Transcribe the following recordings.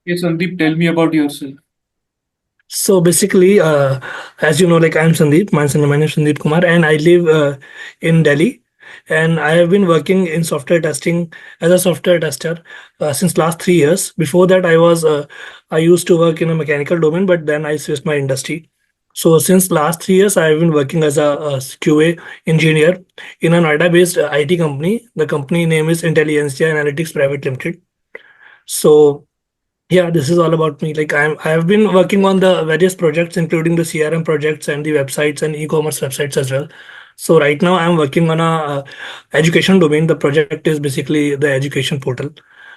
Yes, Sandeep, tell me about yourself. So basically, as you know, like I'm Sandeep, my name is Sandeep Kumar, and I live in Delhi. And I have been working in software testing as a software tester since last 3 years. Before that, I used to work in a mechanical domain, but then I switched my industry. So since last 3 years, I have been working as a QA engineer in a Noida-based IT company. The company name is Intelligentsia Analytics Private Limited. So yeah, this is all about me. Like I have been working on the various projects, including the CRM projects and the websites and e-commerce websites as well. So right now I'm working on a education domain. The project is basically the education portal.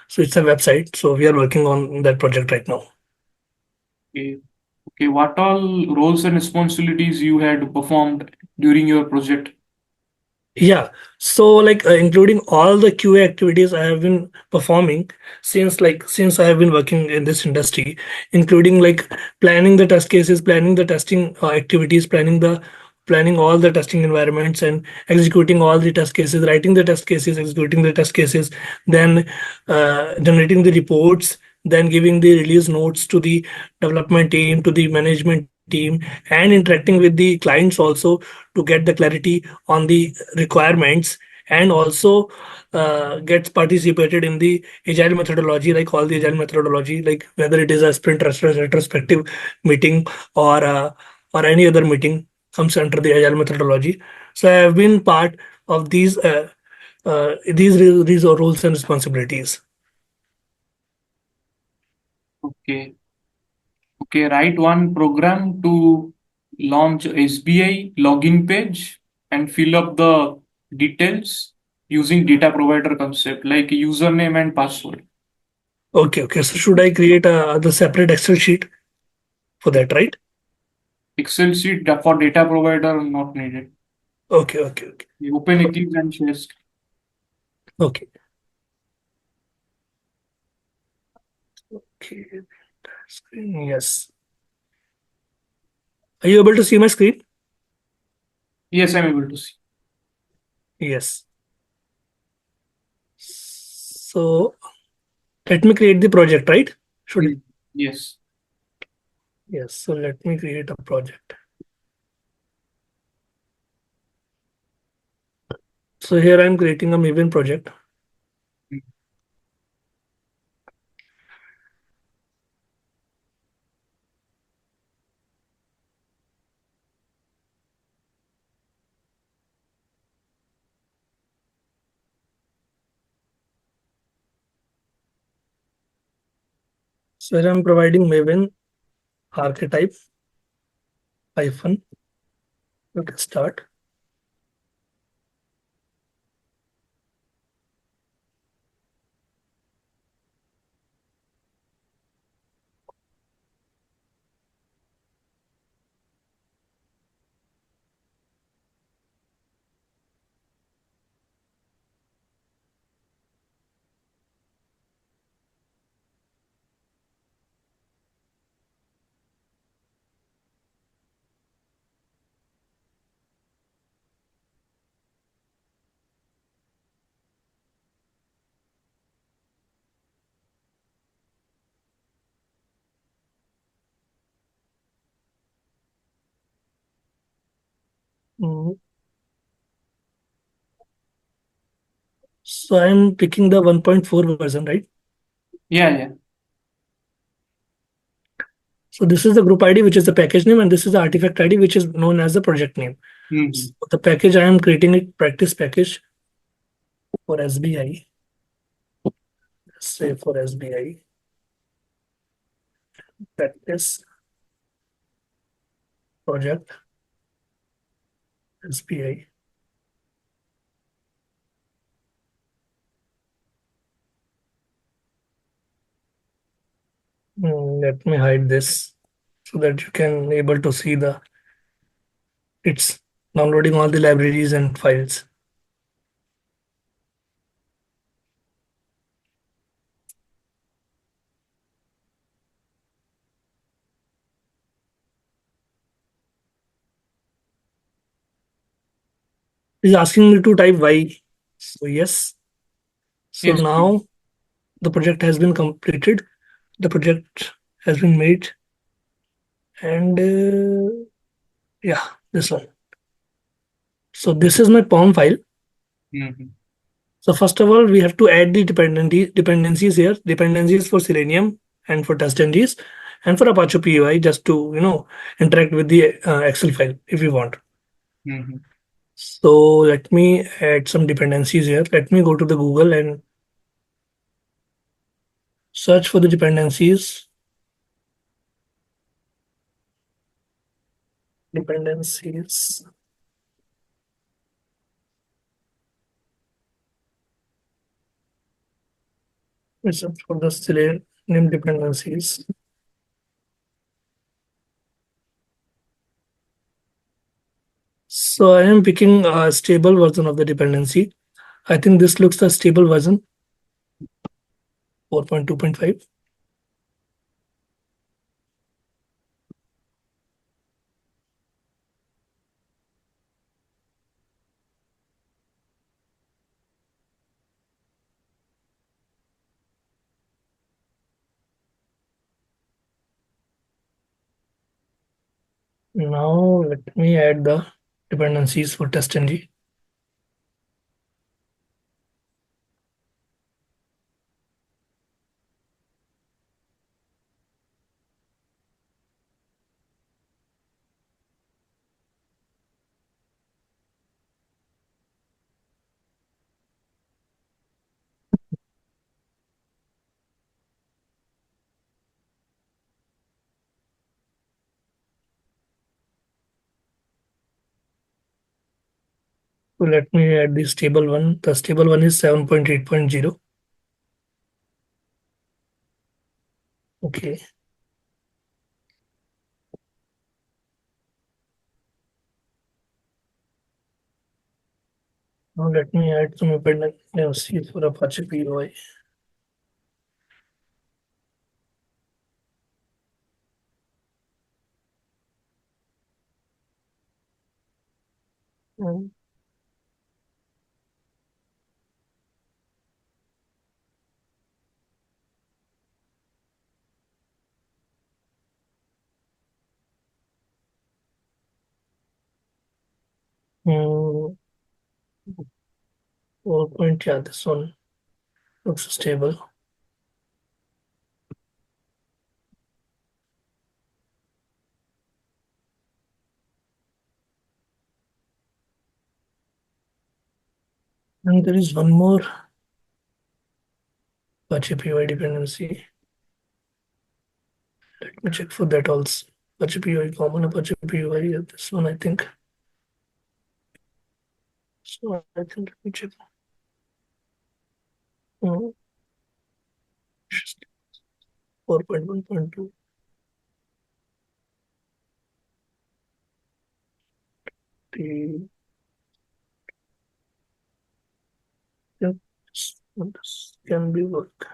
So it's a website. So we are working on that project right now. Okay. Okay, what all roles and responsibilities you had performed during your project? Yeah. So like including all the QA activities I have been performing since I have been working in this industry, including like planning the test cases, planning the testing activities, planning all the testing environments and executing all the test cases, writing the test cases, executing the test cases, then generating the reports, then giving the release notes to the development team, to the management team, and interacting with the clients also to get the clarity on the requirements, and also gets participated in the agile methodology, like all the agile methodology, like whether it is a sprint retrospective meeting or any other meeting comes under the agile methodology. So I have been part of these roles and responsibilities. Okay. Okay, write one program to launch SBI login page and fill up the details using data provider concept like username and password. Okay, so should I create the separate Excel sheet for that, right? Excel sheet for data provider not needed. Okay. You open Eclipse and share screen. Okay. Okay. Screen, yes. Are you able to see my screen? Yes, I'm able to see. Yes. So let me create the project, right? Should it? Mm. Yes. Yes. So let me create a project. So here I'm creating a Maven project. Mm. So here I'm providing Maven archetype hyphen. Okay, start. Mm, So I'm picking the 1.4 version, right? Yeah, yeah. So this is the group ID, which is the package name, and this is the artifact ID, which is known as the project name. Hmm. So the package I am creating it practice package for SBI. Let's say for SBI practice project SBI. Let me hide this so that you can able to see the it's downloading all the libraries and files. It's asking me to type Y. So yes. So Yes. now the project has been completed. the project has been made, and yeah, this one. So this is my POM file. Mhm. So first of all, we have to add the dependencies here. Dependencies for Selenium and for TestNGs and for Apache PUI just to interact with the Excel file if you want. Mhm. So let me add some dependencies here. Let me go to the Google and search for the dependencies. Dependencies. Let's search for the Selenium dependencies. So I am picking a stable version of the dependency. I think this looks the stable version 4.2.5. Now let me add the dependencies for TestNG. So let me add the stable one. The stable one is 7.8.0. Okay. Now let me add some dependencies for Apache POI. Mm, mm, 4 point, yeah, this one looks stable. And there is one more Apache POI dependency. Let me check for that also. Apache POI common, Apache POI, yeah, this one I think. So I think let me check. Mm, 4.1.2. The yeah, this can be work.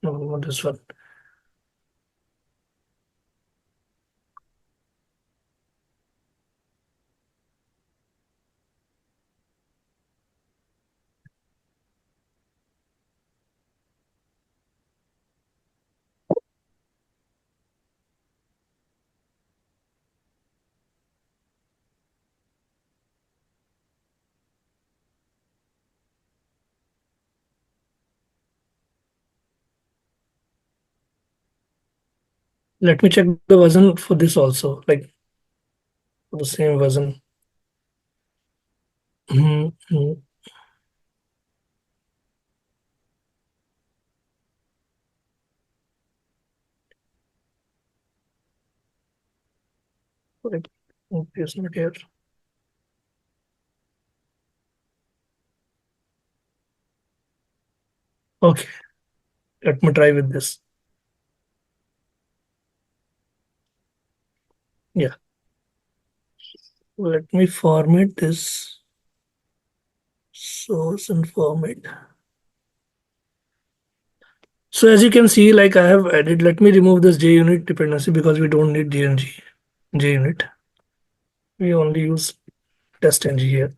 No, not this one. Let me check the version for this also, like for the same version. Mhm, mhm. Right. Okay, it's not here. Okay, let me try with this. Yeah, let me format this source and format. So as you can see, like I have added, let me remove this JUnit dependency because we don't need JUnit. We only use TestNG here.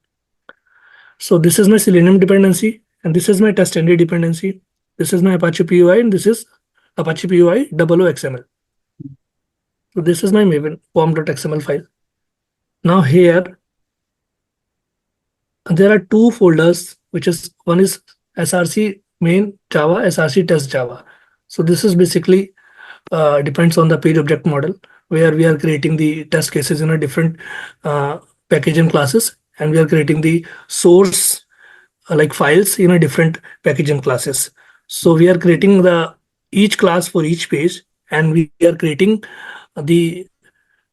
So this is my Selenium dependency, and this is my TestNG dependency. This is my Apache PUI, and this is Apache PUI XML. So this is my Maven form.xml file. Now here there are two folders, which is one is src main Java, src test Java. So this is basically depends on the page object model, where we are creating the test cases in a different uh, package and classes, and we are creating the source like files in a different package and classes. So we are creating the each class for each page, and we are creating the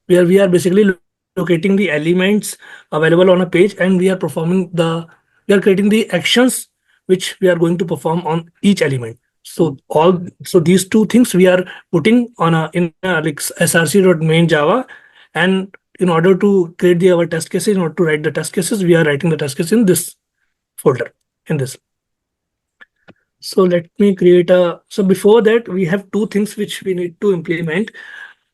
where we are basically locating the elements available on a page, and we are performing we are creating the actions which we are going to perform on each element. So all so these two things we are putting on a in a like src.main Java, and in order to create the our test cases, in order to write the test cases, we are writing the test case in this folder in this. So let me create a. So before that, we have two things which we need to implement.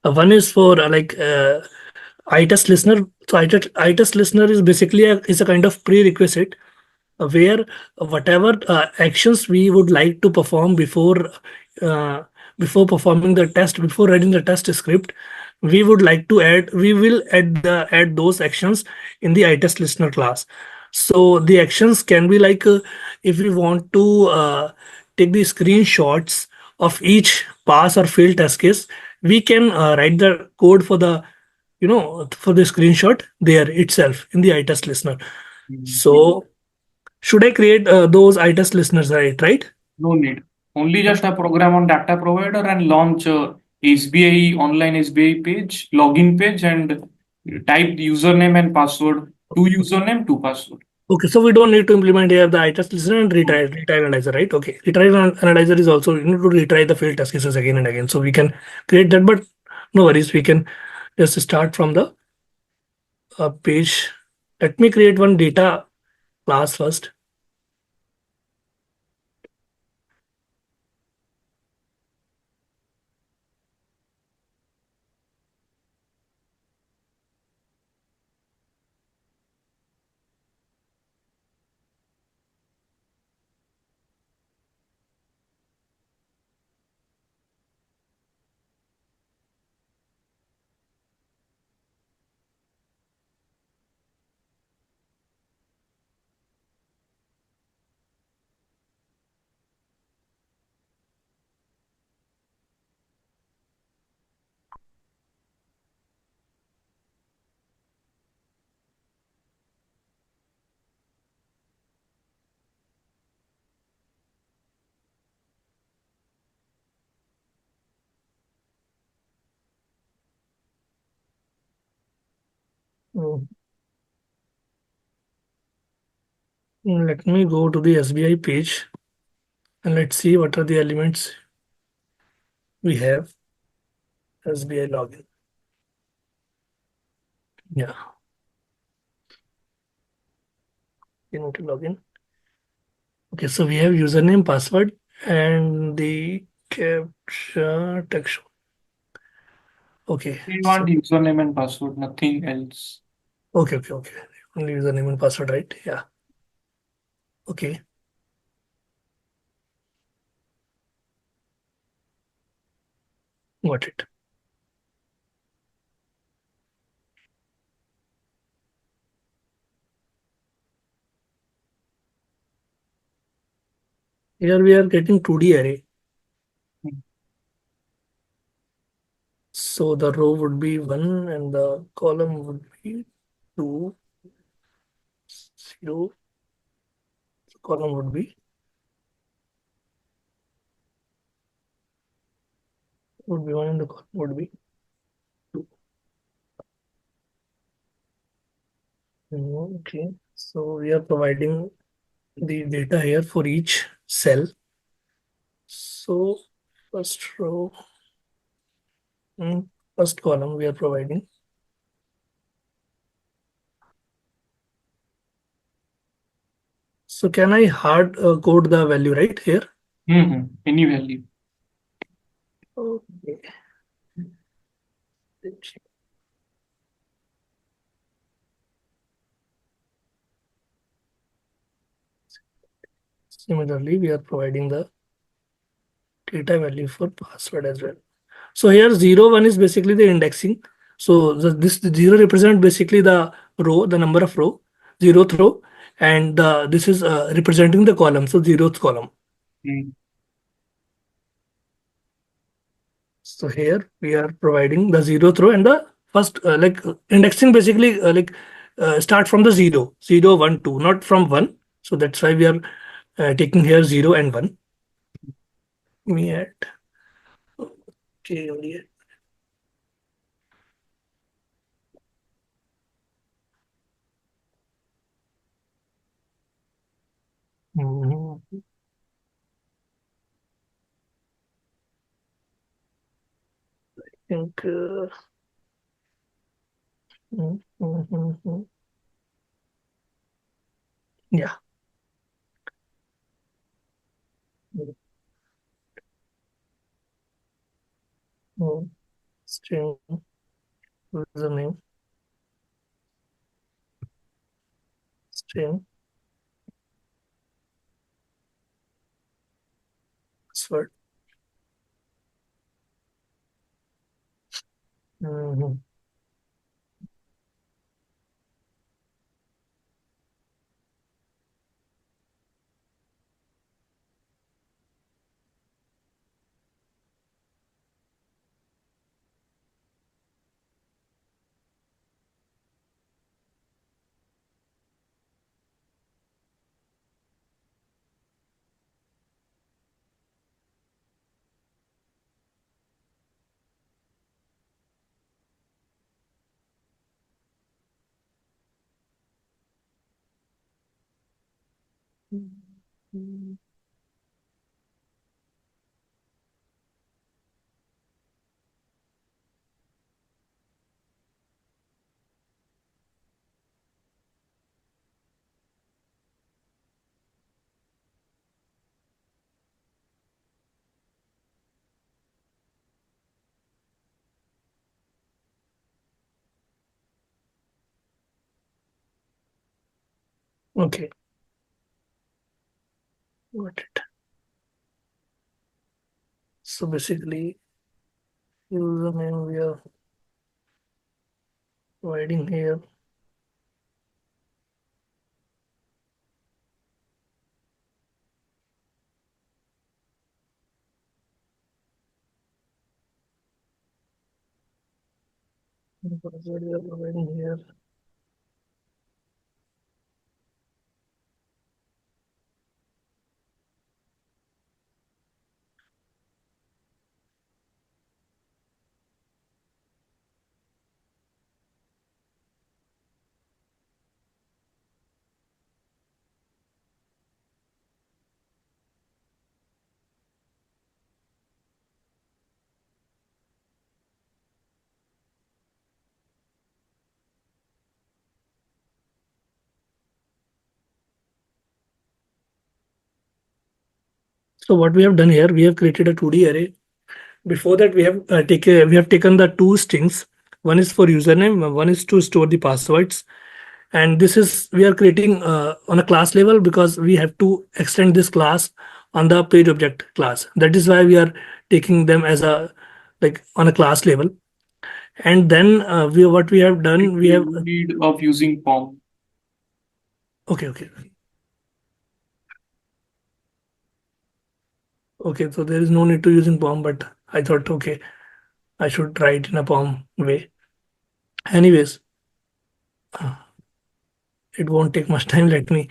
One is for iTest listener. So iTest listener is basically is a kind of prerequisite where whatever actions we would like to perform uh, before performing the test, before writing the test script, we would like to add. We will add those actions in the iTest listener class. So the actions can be like if we want to take the screenshots of each pass or fail test case, we can write the code for the for the screenshot there itself in the iTest listener. Mm. So should I create those iTest listeners, right? No need. Only just a program on data provider and launch SBI online SBI page, login page, and type the username and password. Two username, two password. Okay, so we don't need to implement here the iTest listener and retry analyzer, right? Okay, analyzer is also you need to retry the failed test cases again and again. So we can create that, but no worries, we can just start from the page. Let me create one data class first. Mm, Let me go to the SBI page and let's see what are the elements we have. SBI login. Yeah, you need to log in. Okay, so we have username, password, and the captcha text. Okay, We want so username and password, nothing else. okay. Only username and password, right? Yeah. Okay, got it. Here we are getting 2D array. So the row would be 1 and the column would be 2, 0. Column would be 1 and the column would be 2. Okay, so we are providing the data here for each cell. So first row, first column we are providing. So can I hard code the value right here? Any value. Okay. Similarly, we are providing the data value for password as well. So here 0, 1 is basically the indexing. So this 0 represent basically the row, the number of row, zeroth row, and this is representing the column, so zeroth column. Mm. So here we are providing the zeroth row and the first indexing basically start from the 0, 0, 1, 2, not from 1. So that's why we are taking here 0 and 1. Me add. Okay, only. Mhm. Think. Mhm. Yeah. Mm. String username, string password. Mhm. Okay, got it. So basically, username we are providing here. Password we are providing here. So what we have done here, we have created a 2D array. Before that, we have taken the two strings. One is for username, one is to store the passwords. And this is we are creating on a class level because we have to extend this class on the page object class. That is why we are taking them as a like on a class level. And then we what we have done we have No need of using POM. okay. Okay, so there is no need to using POM, but I thought okay, I should try it in a POM way. Anyways, uh, it won't take much time. Let me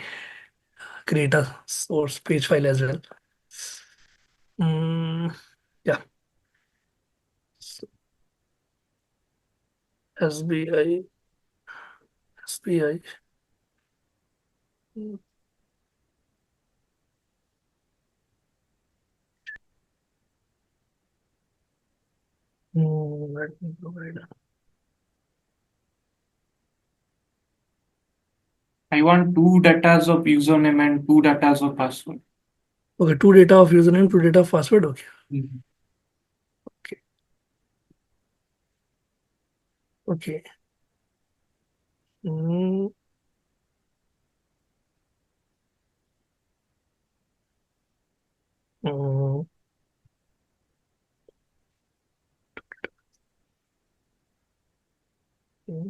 create a source page file as well. Mm, yeah, so SBI, SBI. Let me provide. I want two datas of username and two datas of password. Okay, two data of username, two data of password. Okay, Mhm. okay, okay. Mm, mm,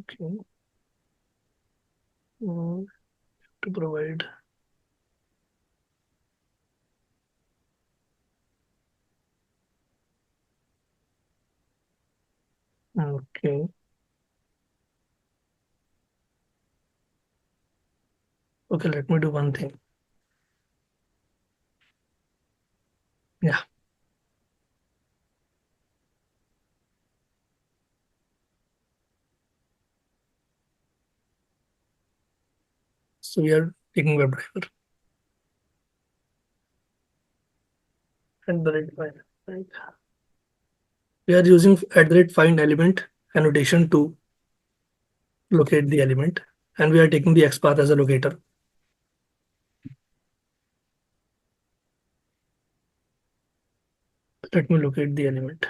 Okay. To provide. Okay. Okay, let me do one thing. Yeah. So we are taking WebDriver and the rate find. Right. We are using at the rate find element annotation to locate the element, and we are taking the XPath as a locator. Let me locate the element.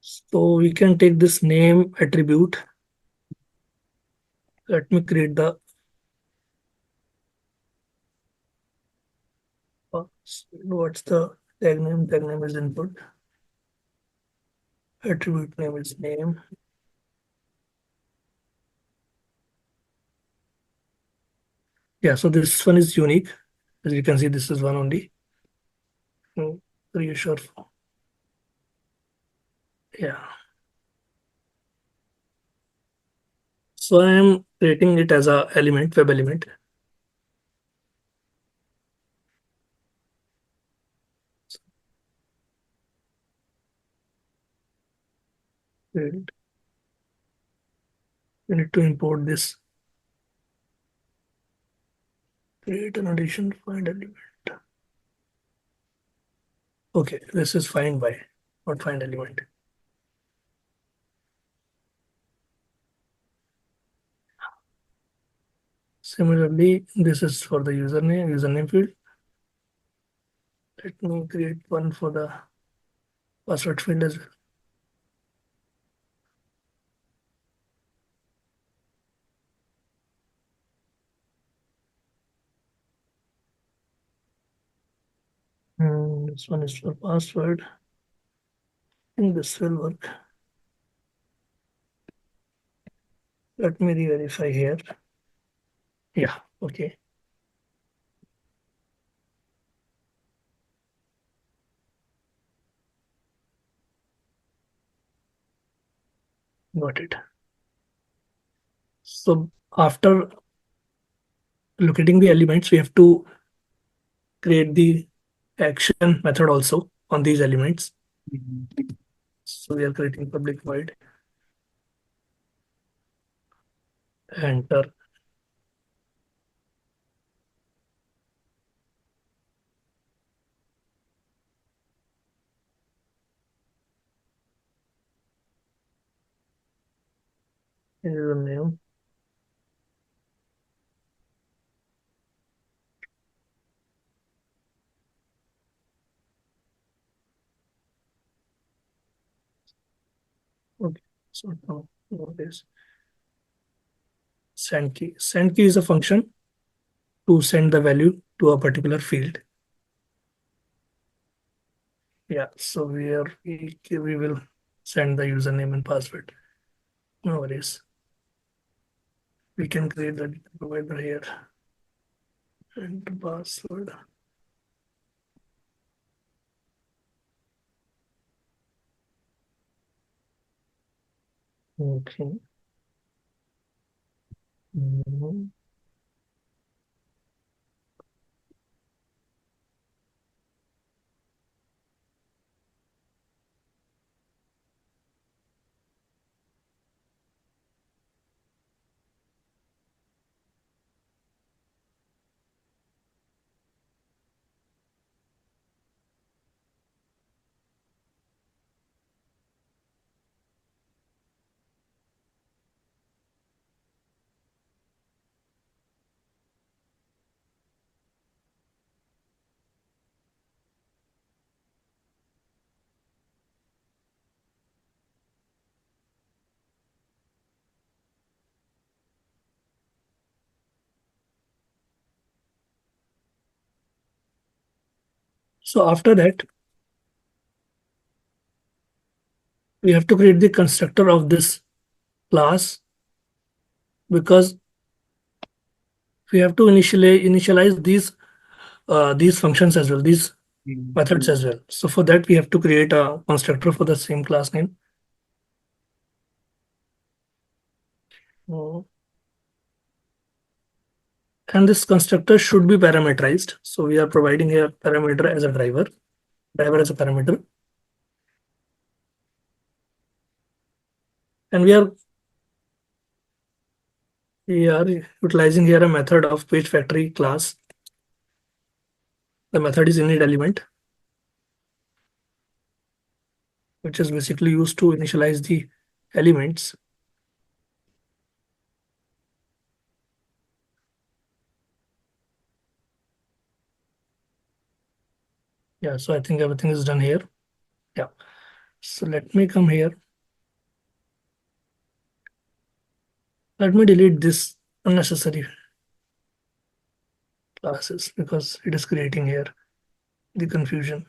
So we can take this name attribute. Let me create the what's the tag name? Tag name is input. Attribute name is name. Yeah, so this one is unique. As you can see, this is one only. Reassure. Yeah. So I am creating it as a element, web element. We need to import this. Create an addition, find element. Okay, this is find by, not find element. Similarly, this is for the username field. Let me create one for the password field as well. This one is for password. I think this will work. Let me re-verify here. Yeah, okay. Got it. So after locating the elements, we have to create the action method also on these elements. So we are creating public void enter. Username. Okay. So now this send key. Send key is a function to send the value to a particular field. Yeah. So we will send the username and password. No worries. We can create the provider here and password. Okay. Mhm. So after that, we have to create the constructor of this class, because we have to initialize these functions as well, these Mm. methods as well. So for that, we have to create a constructor for the same class name. Mm. And this constructor should be parameterized. So we are providing a parameter as a driver as a parameter. And we are utilizing here a method of page factory class. The method is init element, which is basically used to initialize the elements. Yeah, so I think everything is done here. Yeah. So let me come here. Let me delete this unnecessary classes because it is creating here the confusion.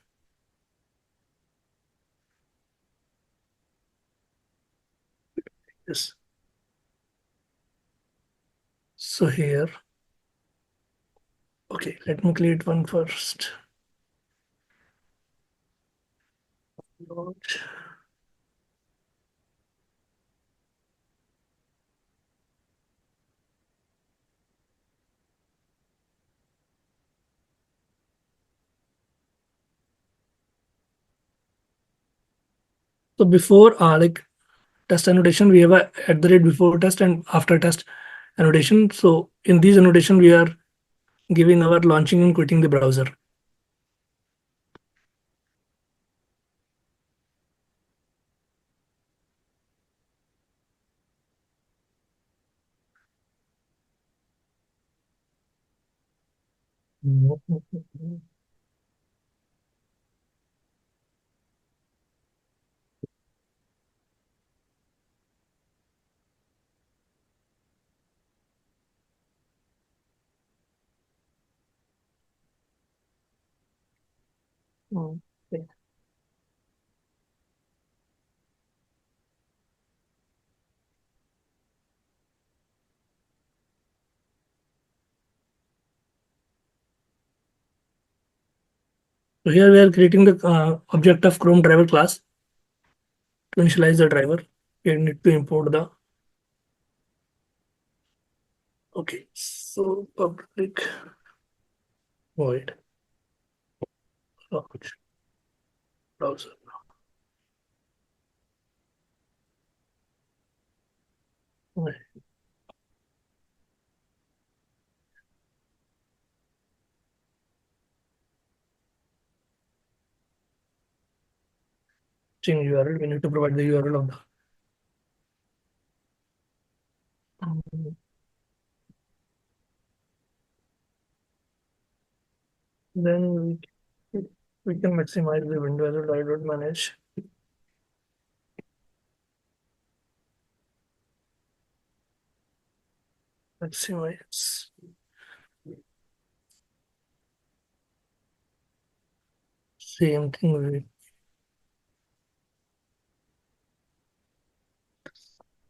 Yes. So here, okay, let me create one first. So before like test annotation, we have a at the rate before test and after test annotation. So in these annotation, we are giving our launching and quitting the browser. Okay. So here we are creating the object of Chrome driver class to initialize the driver. We need to import the, okay, so public void launch browser. Okay, change URL. We need to provide the URL of the. Then we can maximize the window as well. I don't manage. Maximize. Same thing with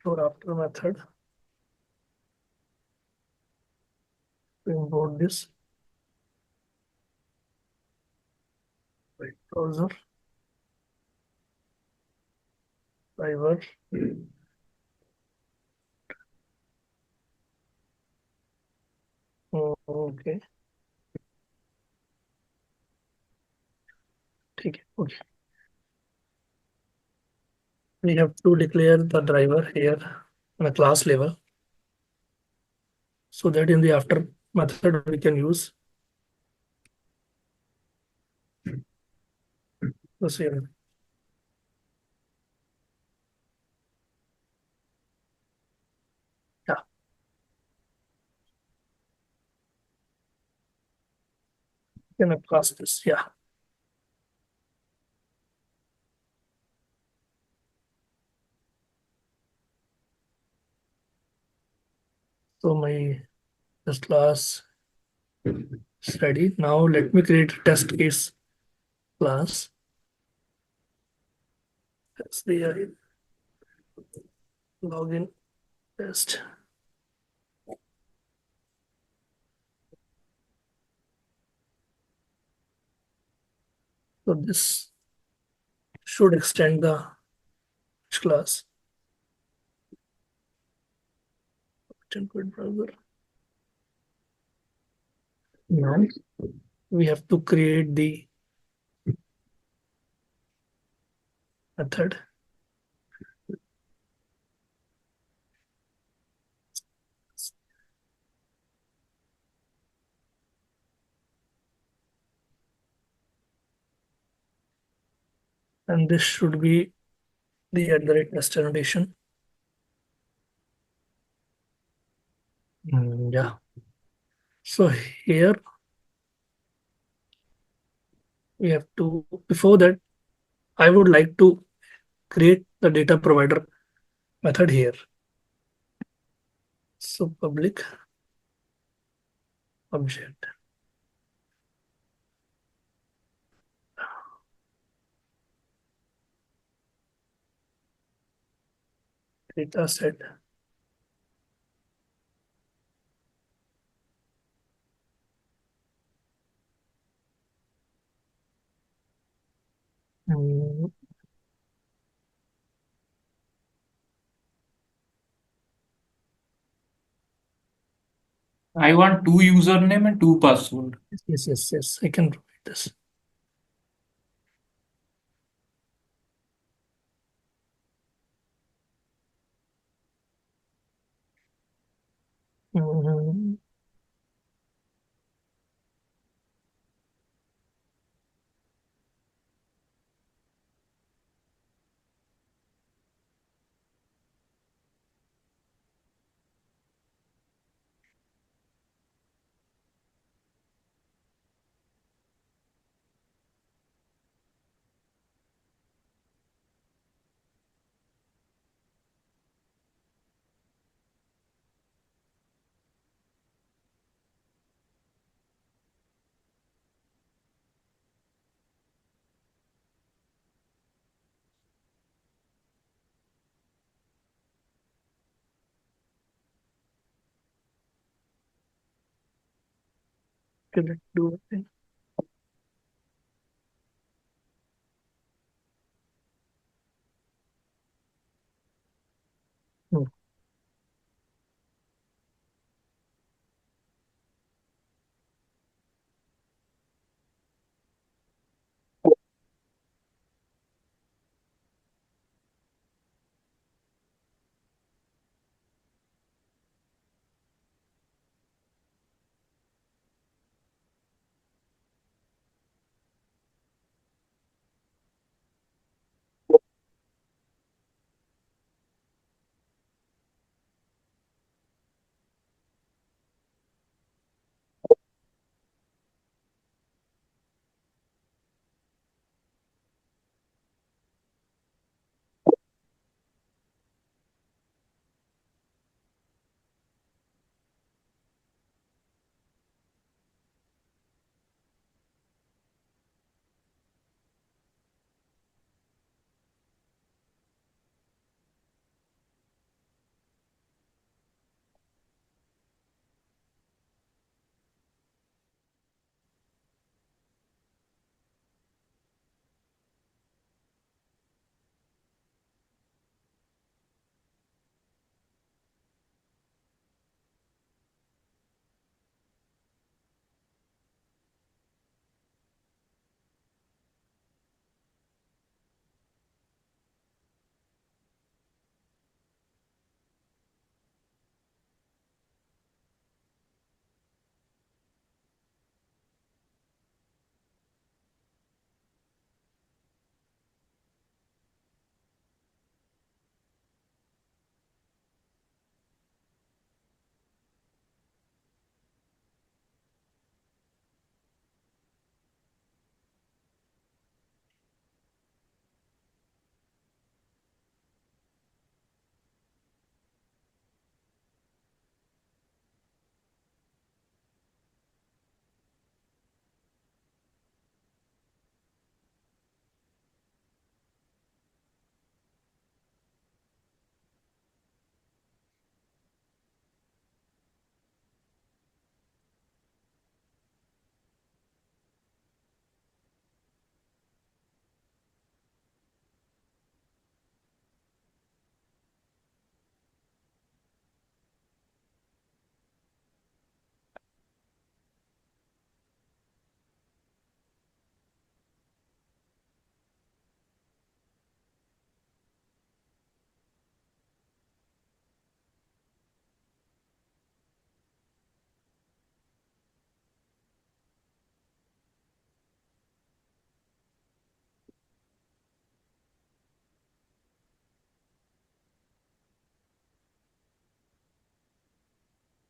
for after method to import this right browser driver. Okay, ठीक है. Okay. We have to declare the driver here on a class level so that in the after method we can use the same. Yeah, can I class this? Yeah. So my this class is ready. Now let me create a test case class SBI login test. So this should extend the class template browser. Now we have to create the method. And this should be the @ destination. Yeah. So here we have to, before that, I would like to create the data provider method here. So public object data set. Mm, I want two username and two password. yes. I can provide this. Mm, okay, let's do it. Mm,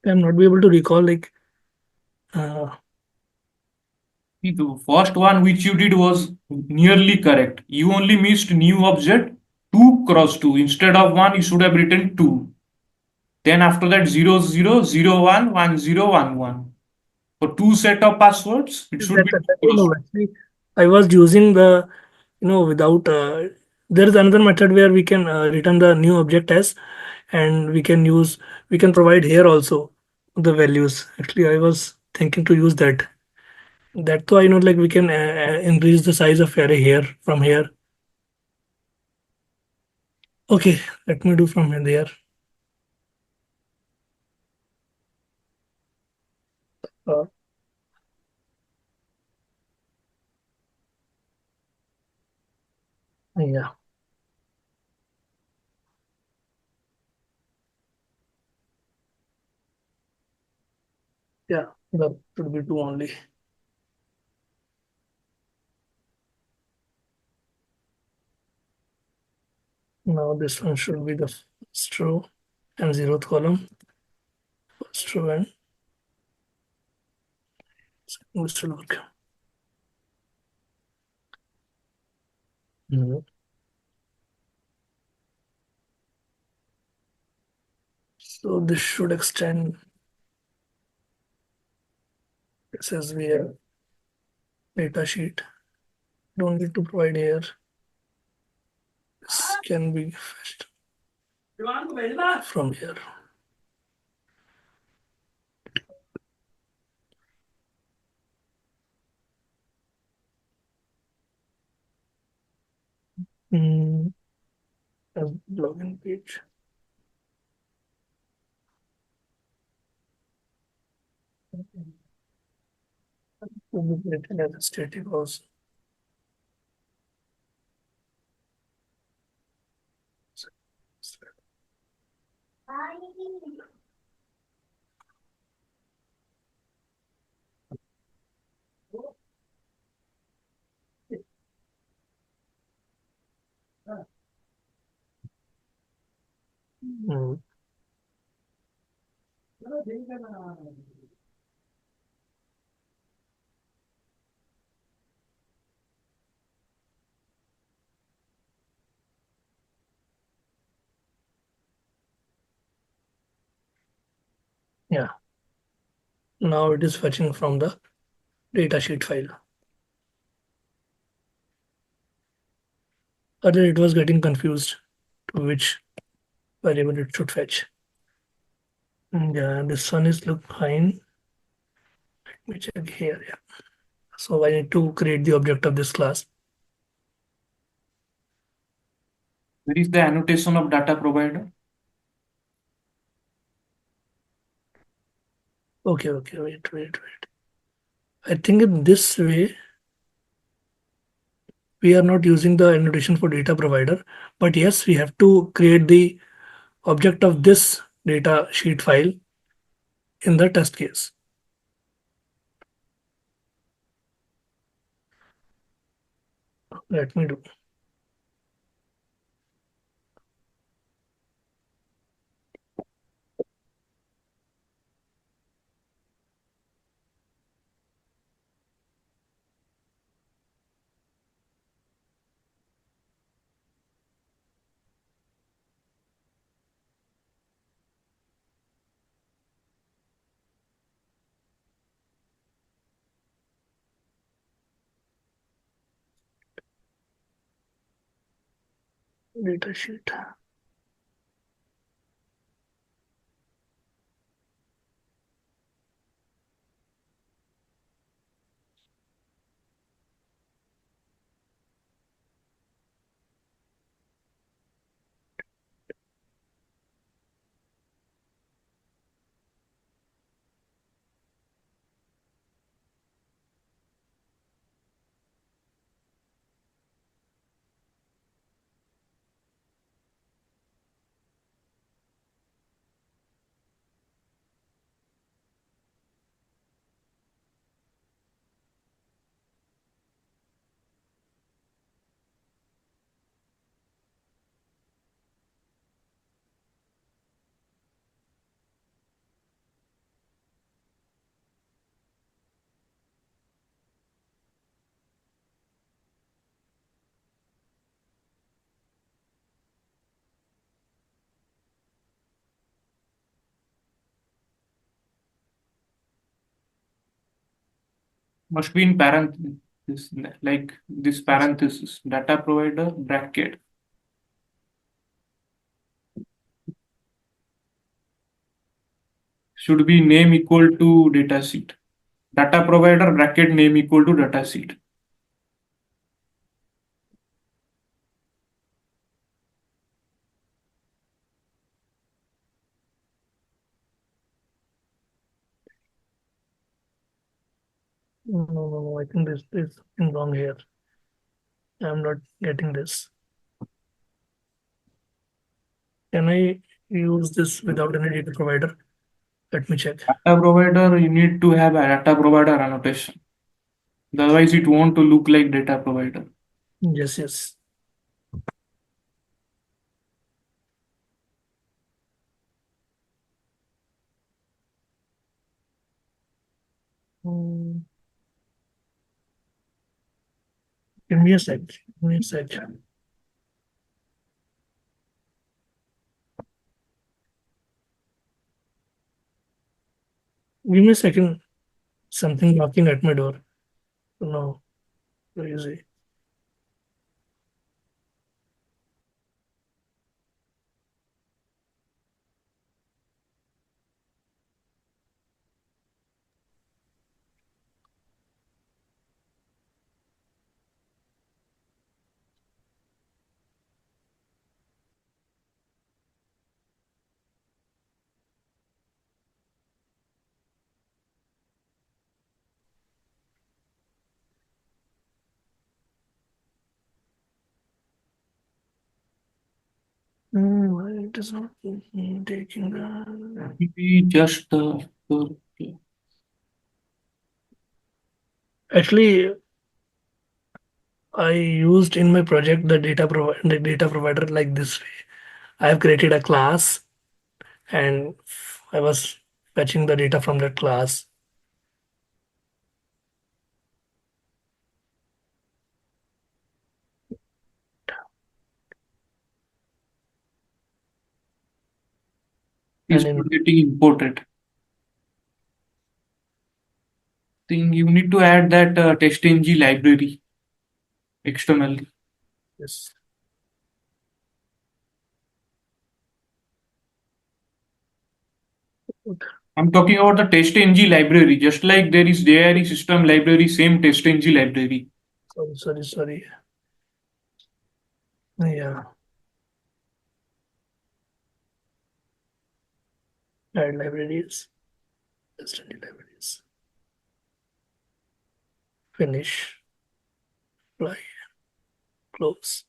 I'm not be able to recall like uh, The first one which you did was nearly correct. You only missed new object 2 cross 2. Instead of 1, you should have written 2. Then after that 0 0 0 1 1 0 1 1. For two set of passwords, it should be that 2 cross no, actually I was using the without there is another method where we can return the new object as, and we can provide here also the values. Actually I was thinking to use that. That too I know like we can increase the size of array here from here. Okay, let me do from here there. Uh, yeah, yeah, that should be two only. Now this one should be the first row and zeroth column. First row and this should work. Mhm. So this should extend. This is via data sheet. Don't need to provide here. This can be fetched from here. Mm, as login page. Will be written as a static also. Mm, yeah. Now it is fetching from the datasheet file. Earlier it was getting confused to which variable it should fetch. Yeah, this one is look fine. Let me check here. Yeah. So I need to create the object of this class. Where is the annotation of data provider? Okay, okay, wait. I think in this way we are not using the annotation for data provider, but yes, we have to create the object of this data sheet file in the test case. Let me do. Data sheet. Must be in parenthesis, like this parenthesis, data provider bracket. Should be name equal to dataset. Data provider bracket name equal to dataset. No, no, no. I think there's something wrong here. I'm not getting this. Can I use this without any data provider? Let me check. Data provider, you need to have a data provider annotation. Otherwise, it won't to look like data provider. Yes, yes. Hmm. Give me a sec. Give me a sec. Give me a second. Something knocking at my door. No, very easy. Why it is not taking the... Maybe just Actually, I used in my project the data provider like this way. I have created a class and I was fetching the data from that class. is And in not getting imported. Thing you need to add that test-ng library externally. this, I'm talking about the test-ng library, just like there is JRE system library, same test-ng library. sorry. Yeah, add libraries, extended libraries, finish, apply, close.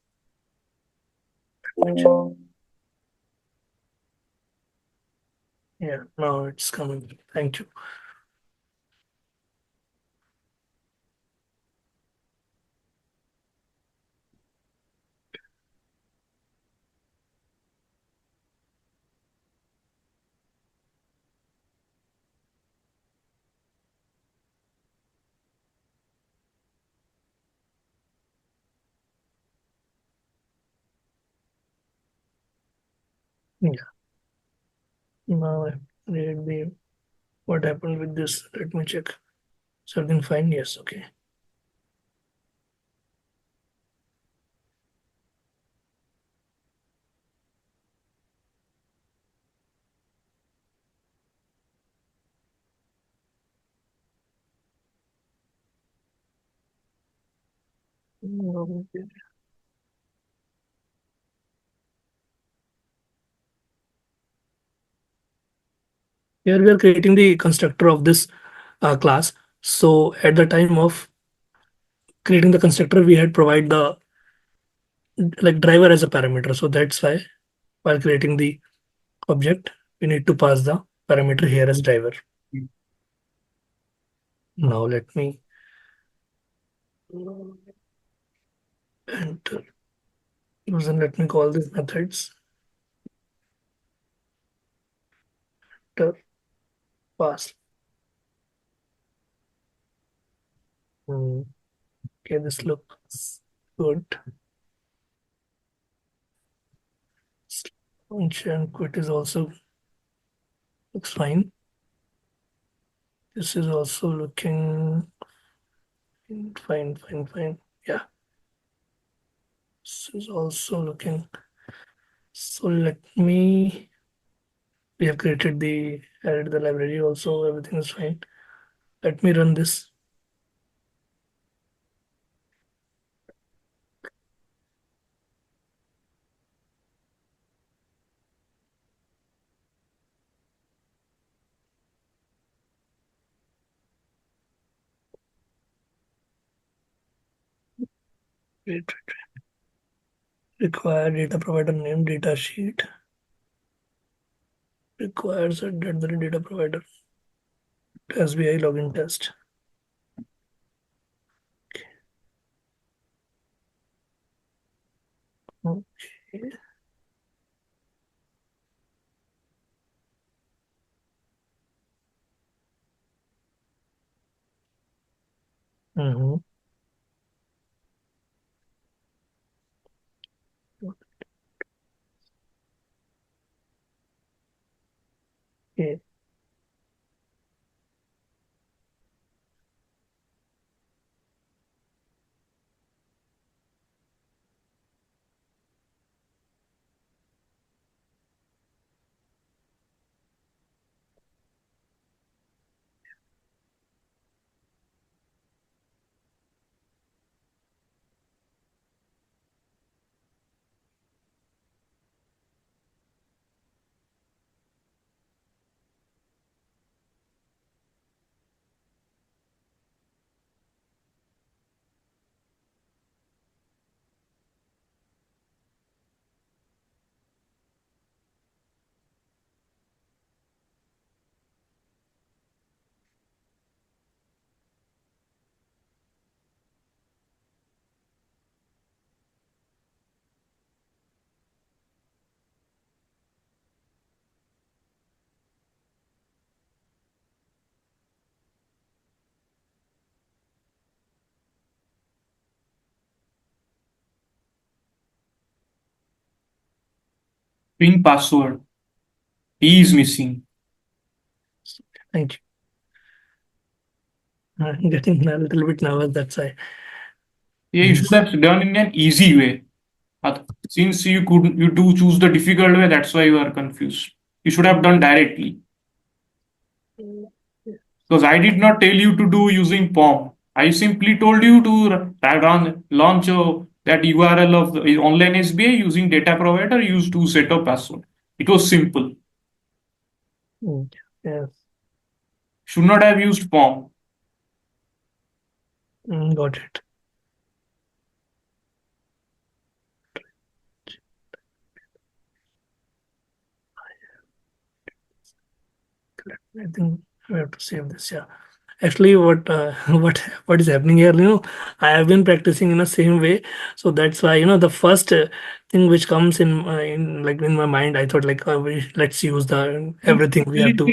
Yeah, now it's coming. Thank you. Yeah, now I read the what happened with this. Let me check. Something fine. Yes, okay. Okay. Here we are creating the constructor of this class. So at the time of creating the constructor, we had provide the like driver as a parameter. So that's why while creating the object, we need to pass the parameter here as driver. Now let me enter use and let me call these methods. Enter, pass. Okay, this looks good. Launch and quit is also looks fine. This is also looking Fine, fine, fine. Yeah, this is also looking. So let me. We have created the added the library also. Everything is fine. Let me run this. Wait, require data provider name data sheet. Requires a data provider. SBI login test. Okay. Mm-hmm. Okay. Pin password. E is missing. Thank you. I'm getting a little bit nervous. That's why. Yeah, you should Yes. have done in an easy way. Since you do choose the difficult way, that's why you are confused. You should have done directly. Because I did not tell you to do using POM. I simply told you to launch that URL of the online SBI using data provider, use to set up password. It was simple. Mm, yes. Should not have used POM. Got it. I think we have to save this. Yeah. Actually, what is happening here? I have been practicing in the same way, so that's why the first thing which comes in my mind, I thought like let's use the everything we have to.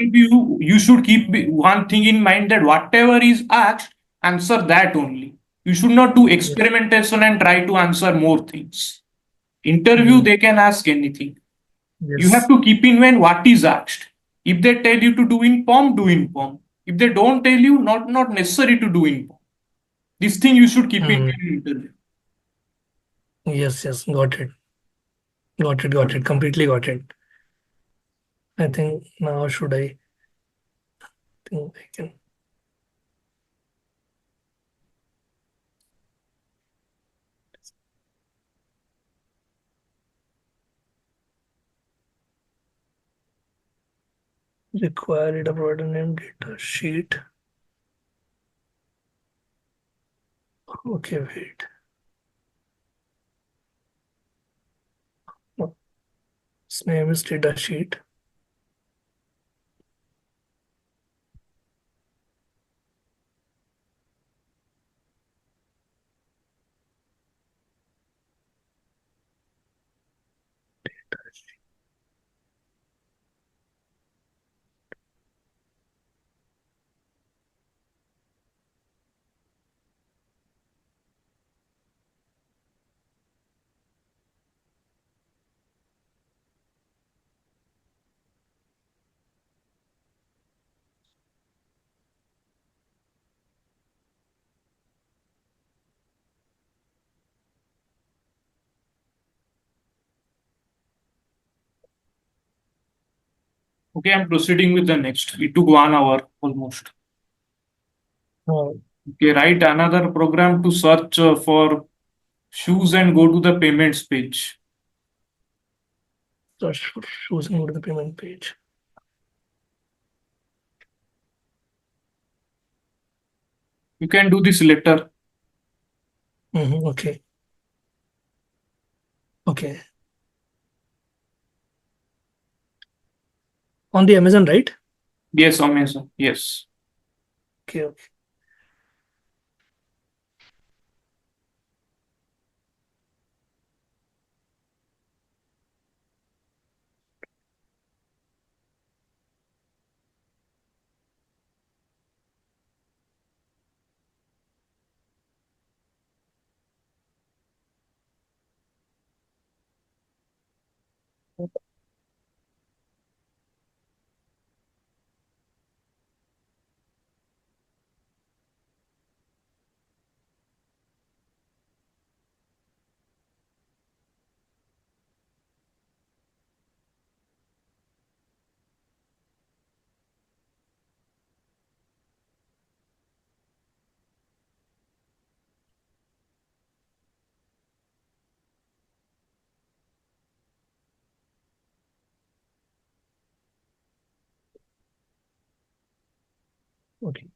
You should keep one thing in mind that whatever is asked, answer that only. You should not do Yes. experimentation and try to answer more things. Interview, Mm, they can ask anything. You have yes. to keep in mind what is asked. If they tell you to do in POM, do in POM. If they don't tell you, not necessary to do in POM. This thing you should keep in Mm, mind in interview. yes. Yes. Got it. Got it. Got it. Completely got it. I think now should I think I can require data provider name data sheet. Okay. Wait. No, its name is data sheet. Okay, I'm proceeding with the next. It took 1 hour almost. Oh, Okay, write another program to search for shoes and go to the payments page. search for shoes and go to the payment page. You can do this later. Okay. Okay. On the Amazon, right? Yes, Amazon. Yes. Okay. Okay. Okay.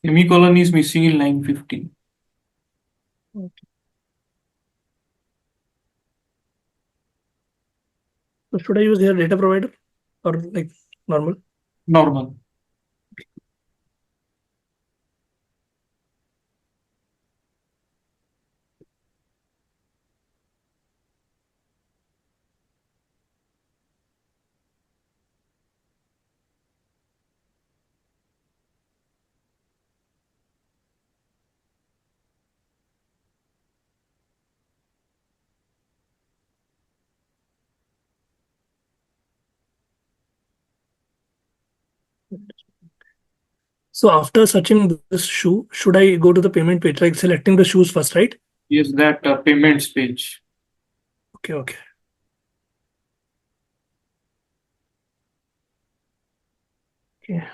Semicolon is missing in line 15. Okay. So should I use here data provider or like normal? Normal. So after searching this shoe, should I go to the payment page, like selecting the shoes first, right? Yes, that payments page. Okay. Okay. Okay.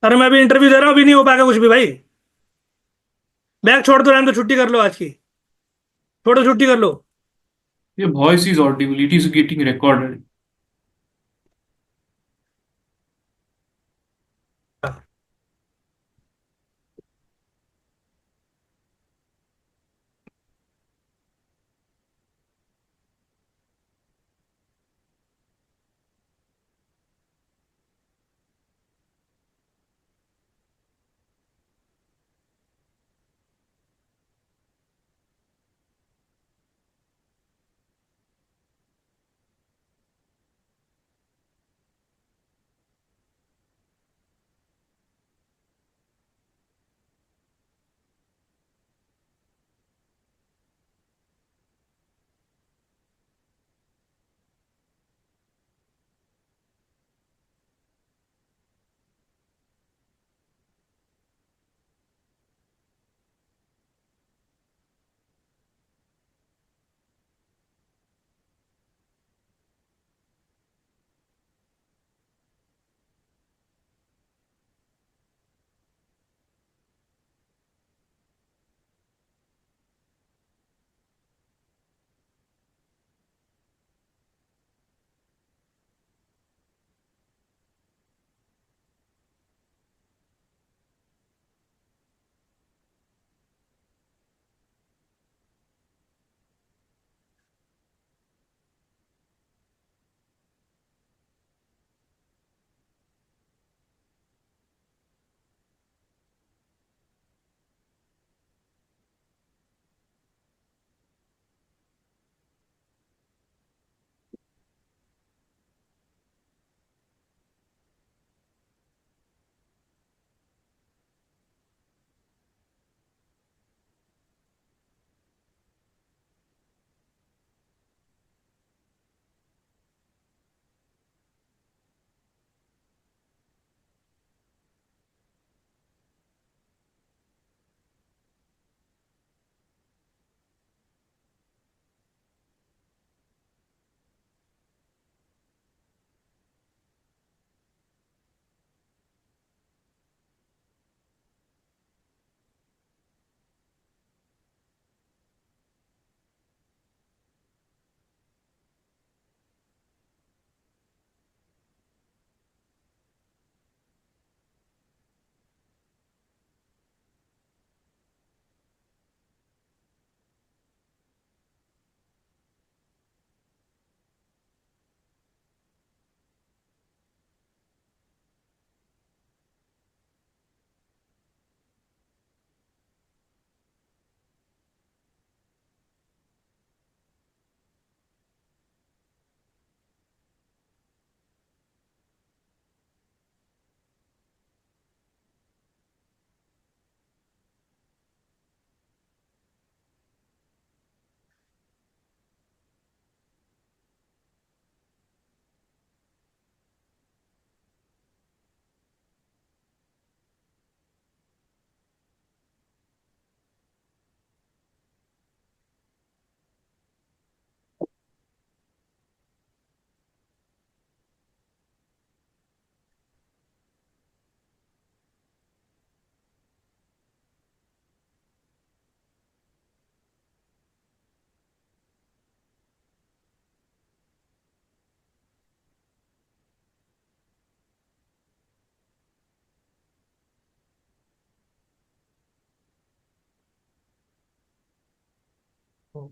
अरे मैं भी interview दे रहा हूँ, अभी नहीं हो पाएगा कुछ भी भाई। बैग छोड़ दो, रहने दो, छुट्टी कर लो आज की। छोड़ो, छुट्टी कर लो। Your voice is audible. It is getting recorded. Mm.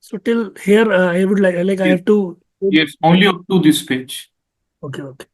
So till here, I would like I Yes, have to. yes, only up to this page. Okay, okay.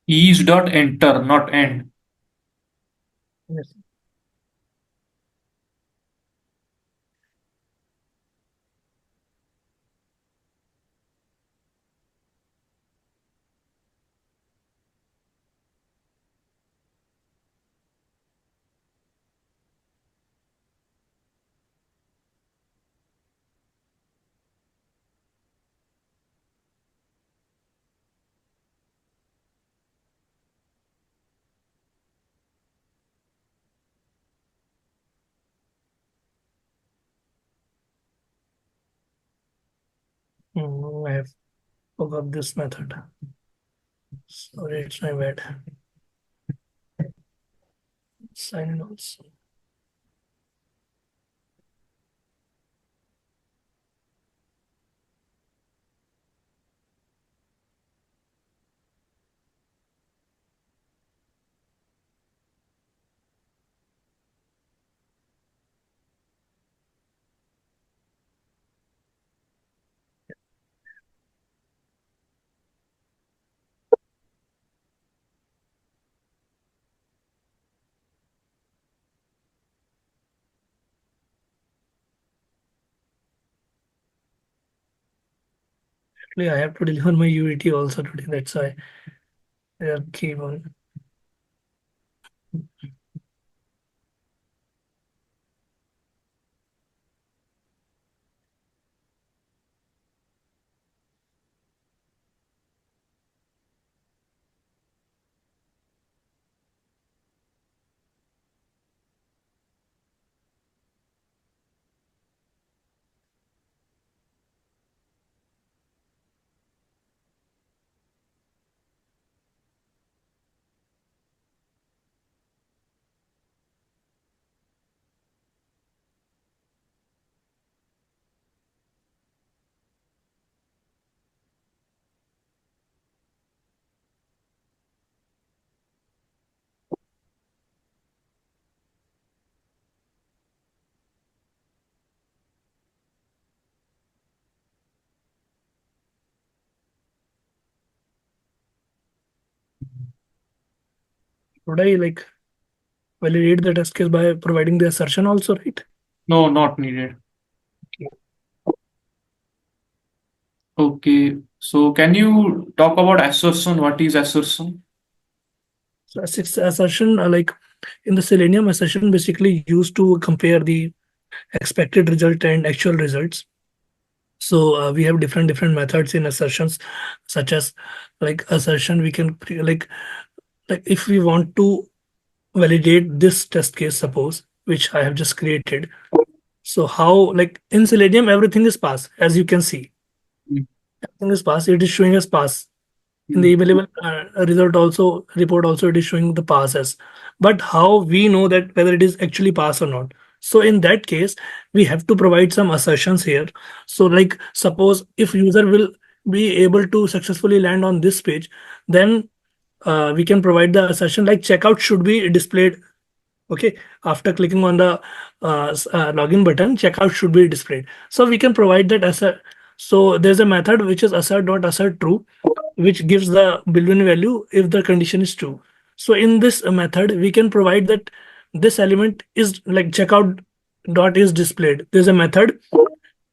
Is dot enter, not end. Yes. I have forgot this method. Sorry, it's my bad. Sign in also. Actually, I have to deliver my UET also today. That's why I have keep on. Should I like validate the test case by providing the assertion also, right? No, not needed. Okay, so can you talk about assertion? What is assertion? So assertion, like in the Selenium, assertion basically used to compare the expected result and actual results. So we have different methods in assertions, such as like assertion. We can like if we want to validate this test case, suppose, which I have just created. So how, like in Selenium, everything is pass, as you can see. Mm, Everything is pass. It is showing as pass. In the mm, available result also report also it is showing the passes. But how we know that whether it is actually pass or not? So in that case, we have to provide some assertions here. So like suppose if user will be able to successfully land on this page, then we can provide the assertion like checkout should be displayed. Okay, after clicking on the login button, checkout should be displayed. So we can provide that assert. So there's a method which is assert true, which gives the boolean value if the condition is true. So in this method, we can provide that this element is like checkout dot is displayed. There's a method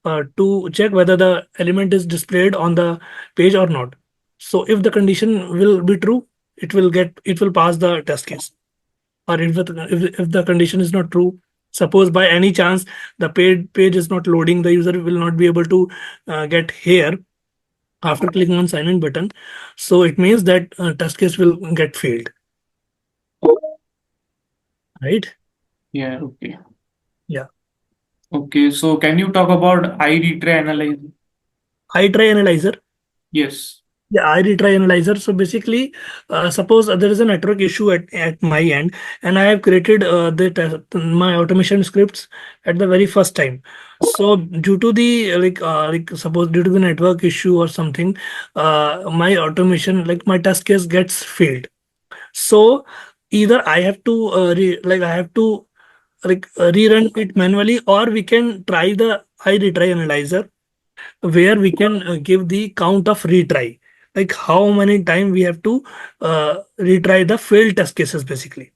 to check whether the element is displayed on the page or not. So if the condition will be true, it will pass the test case. Or if the condition is not true, suppose by any chance the page is not loading, the user will not be able to get here after clicking on sign in button. So it means that test case will get failed, right? yeah, okay. Yeah. Okay, so can you talk about I retry analyze? I try analyzer. Yes. Yeah, I retry analyzer. So basically, suppose there is a network issue at my end, and I have created my automation scripts at the very first time. So due to the like suppose due to the network issue or something, my automation like my test case gets failed. So either I have to I have to rerun it manually, or we can try the I retry analyzer where we can give the count of retry, like how many time we have to retry the failed test cases. Basically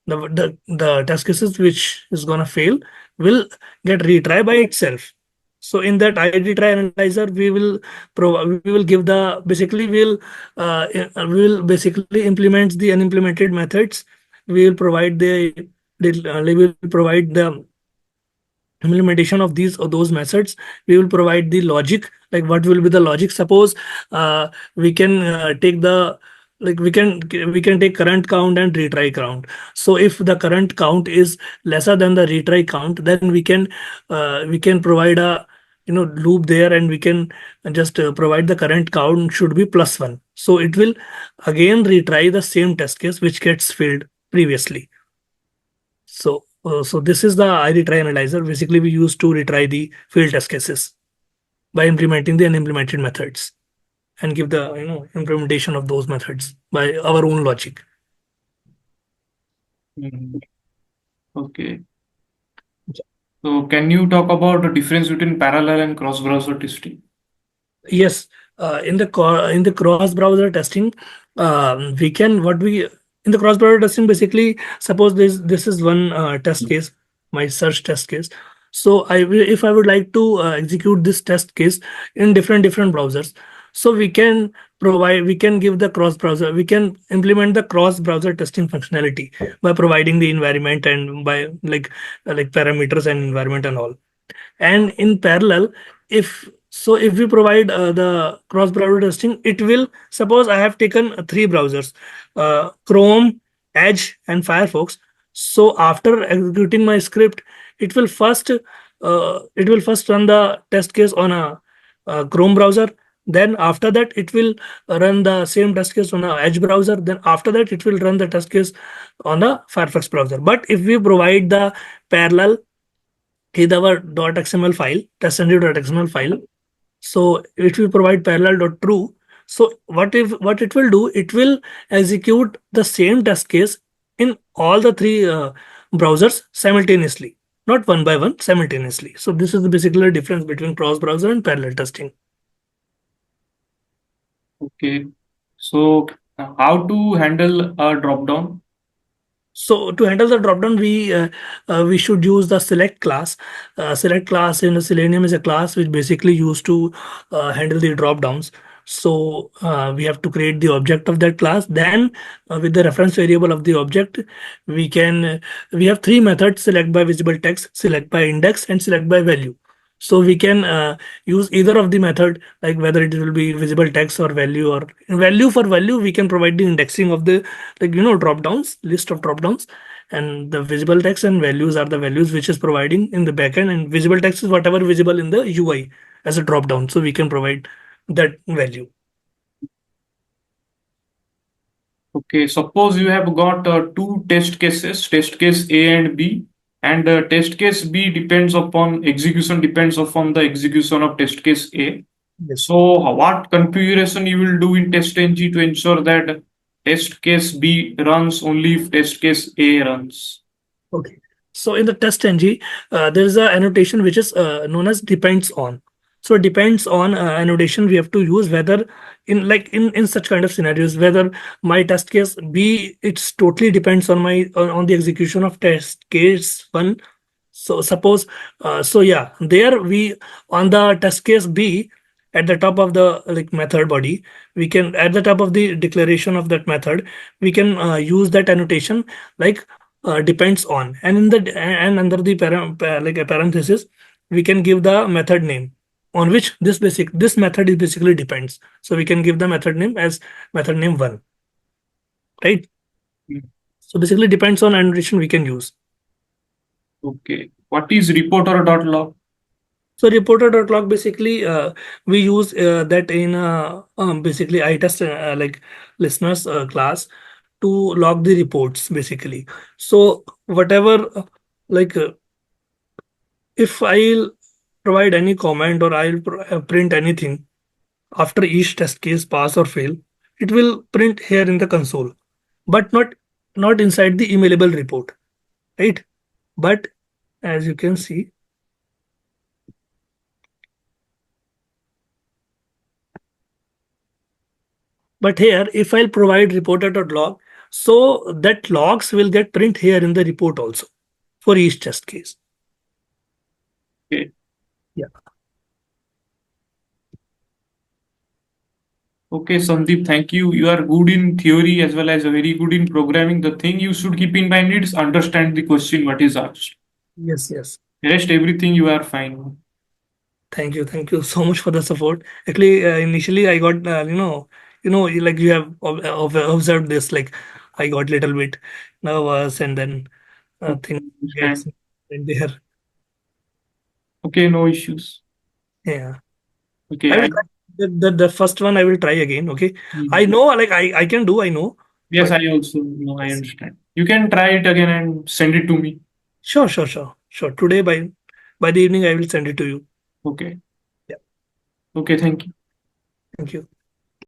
the test cases which is gonna fail will get retry by itself. So in that I retry analyzer we will give the basically we will basically implement the unimplemented methods. We will provide we will provide the implementation of these or those methods. We will provide the logic, like what will be the logic. Suppose we can take the like we can take current count and retry count. So if the current count is lesser than the retry count, then we can provide a loop there, and we can just provide the current count should be +1. So it will again retry the same test case which gets failed previously. So this is the iRetry analyzer. Basically, we use to retry the failed test cases by implementing the unimplemented methods and give the implementation of those methods by our own logic. Mhm. Okay. So can you talk about the difference between parallel and cross-browser testing? Yes, in the cross browser testing, we can what we in the cross browser testing, basically, suppose this is one test case, my search test case. So if I would like to execute this test case in different browsers, so we can give the cross browser, we can implement the cross browser testing functionality by providing the environment and by like parameters and environment and all. And in parallel, if we provide the cross browser testing, it will, suppose I have taken three browsers, Chrome, Edge and Firefox. So after executing my script, it will first run the test case on a Chrome browser. Then after that it will run the same test case on a Edge browser. Then after that it will run the test case on the Firefox browser. But if we provide the parallel in our .xml file, testng.xml file, so it will provide parallel.true. So what it will do, it will execute the same test case in all the three browsers simultaneously, not one by one, simultaneously. So this is the basically difference between cross browser and parallel testing. Okay. So how to handle a drop-down? So to handle the dropdown, we should use the select class. Select class in Selenium is a class which basically used to handle the dropdowns. So we have to create the object of that class. Then with the reference variable of the object, we have three methods: select by visible text, select by index, and select by value. So we can use either of the method, like whether it will be visible text or value, or value. For value, we can provide the indexing of the drop downs, list of drop downs, and the visible text and values are the values which is providing in the backend, and visible text is whatever visible in the UI as a drop down. So we can provide that value. Okay, suppose you have got two test cases, test case A and B, and test case B depends upon the execution of test case A. Yes. So what configuration you will do in testng to ensure that test case B runs only if test case A runs? Okay. So in the test ng, there is a annotation which is known as depends on. So depends on annotation we have to use, whether in such kind of scenarios, whether my test case B, it's totally depends on on the execution of test case one. So suppose so yeah, there we on the test case B, at the top of the method body, we can, at the top of the declaration of that method, we can use that annotation like depends on, and in the and under the like a parenthesis, we can give the method name on which this method is basically depends. So we can give the method name as method name 1, right? Mm. So basically depends on annotation we can use. Okay. What is reporter.log? So reporter.log, basically we use that in basically iTest listeners class to log the reports basically. So whatever like if I'll provide any comment or I'll print anything after each test case pass or fail, it will print here in the console, but not inside the emailable report, right? But as you can see, but here if I'll provide reporter.log, so that logs will get print here in the report also for each test case. Okay. Yeah. Okay, Sandeep, thank you. You are good in theory as well as very good in programming. The thing you should keep in mind is understand the question what is asked. Yes, yes. Rest everything you are fine. Thank you so much for the support. Actually, initially I got like you have observed this, like I got little bit nervous, and then Okay, things gets understand. in there. Okay, no issues. Yeah. Okay, I will try the first one. I will try again. Okay. I Mhm. know, like I can do. I know, Yes, but I also know, I understand. You can try it again and send it to me. sure, sure, sure, sure. Today by the evening, I will send it to you. Okay. Yeah. Okay, thank you. Thank you.